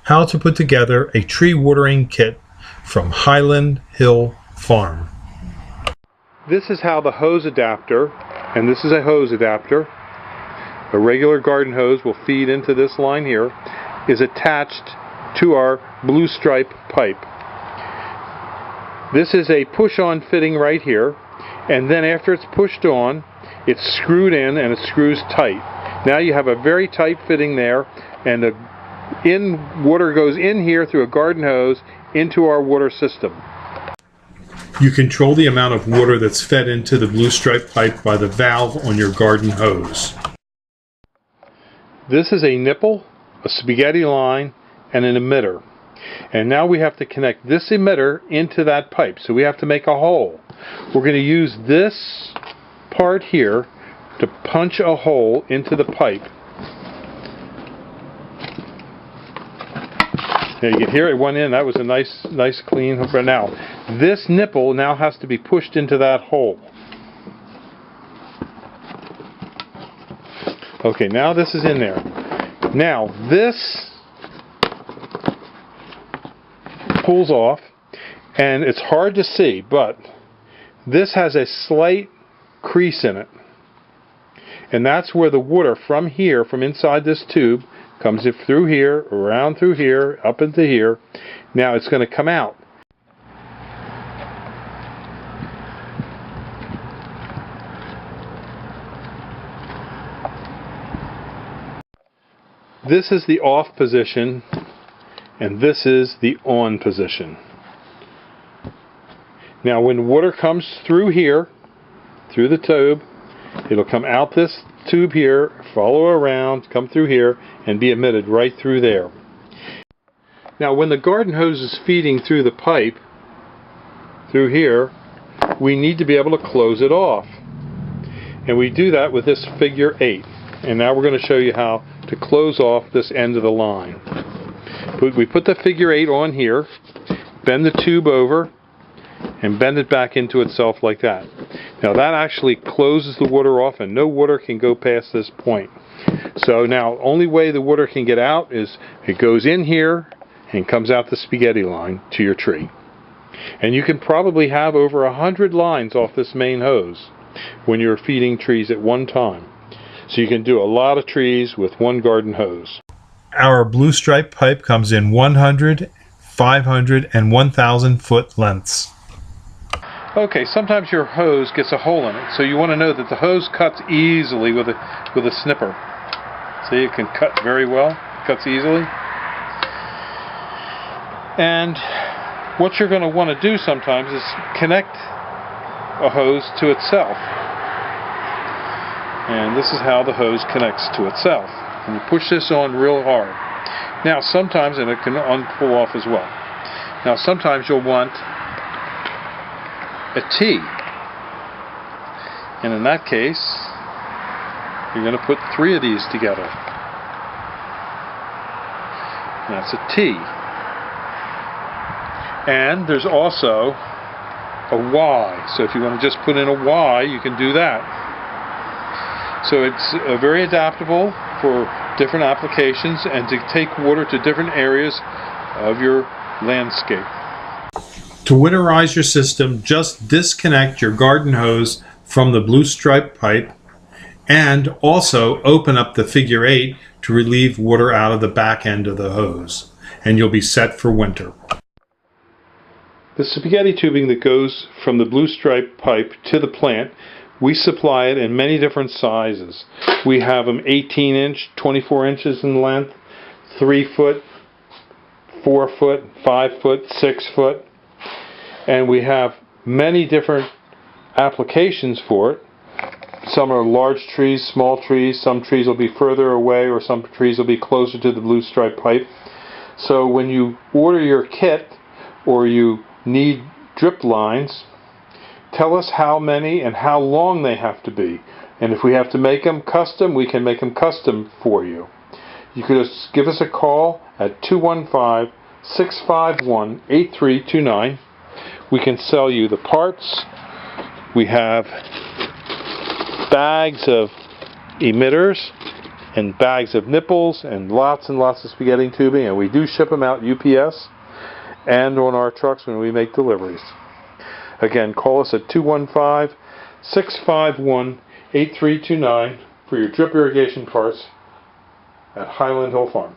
how to put together a tree watering kit from Highland Hill Farm. This is how the hose adapter, and this is a hose adapter, a regular garden hose will feed into this line here, is attached to our blue stripe pipe. This is a push-on fitting right here, and then after it's pushed on, it's screwed in and it screws tight. Now you have a very tight fitting there, and the water goes in here through a garden hose into our water system. You control the amount of water that's fed into the blue stripe pipe by the valve on your garden hose. This is a nipple, a spaghetti line, and an emitter. And now we have to connect this emitter into that pipe. So we have to make a hole. We're going to use this part here to punch a hole into the pipe. There, you can hear it went in. That was a nice clean hook. But now, this nipple now has to be pushed into that hole. Okay, now this is in there. Now, this pulls off, and it's hard to see, but this has a slight crease in it. And that's where the water from here, from inside this tube, comes through here, around through here, up into here. Now it's going to come out. This is the off position, and this is the on position. Now when water comes through here, through the tube, it'll come out this tube here, follow around, come through here, and be emitted right through there. Now when the garden hose is feeding through the pipe, through here, we need to be able to close it off. And we do that with this figure 8. And now we're going to show you how to close off this end of the line. We put the figure 8 on here, bend the tube over, and bend it back into itself like that. Now that actually closes the water off, and no water can go past this point. So now only way the water can get out is it goes in here and comes out the spaghetti line to your tree. And you can probably have over 100 lines off this main hose when you're feeding trees at one time. So you can do a lot of trees with one garden hose. Our blue stripe pipe comes in 100, 500, and 1,000 foot lengths. Okay, sometimes your hose gets a hole in it, so you want to know that the hose cuts easily with a snipper. See, it can cut very well, cuts easily. And what you're going to want to do sometimes is connect a hose to itself. And this is how the hose connects to itself. And you push this on real hard. Now sometimes, and it can pull off as well. Now sometimes you'll want a T. And in that case, you're going to put 3 of these together. That's a T. And there's also a Y. So if you want to just put in a Y, you can do that. So it's very adaptable for different applications and to take water to different areas of your landscape. To winterize your system, just disconnect your garden hose from the blue stripe pipe and also open up the figure 8 to relieve water out of the back end of the hose, and you'll be set for winter. The spaghetti tubing that goes from the blue stripe pipe to the plant, we supply it in many different sizes. We have them 18 inch, 24 inches in length, 3 foot, 4 foot, 5 foot, 6 foot. And we have many different applications for it. Some are large trees, small trees. Some trees will be further away, or some trees will be closer to the blue stripe pipe. So when you order your kit or you need drip lines, tell us how many and how long they have to be. And if we have to make them custom, we can make them custom for you. You could just give us a call at 215-651-8329. We can sell you the parts. We have bags of emitters and bags of nipples and lots of spaghetti tubing, and we do ship them out UPS and on our trucks when we make deliveries. Again, call us at 215-651-8329 for your drip irrigation parts at Highland Hill Farm.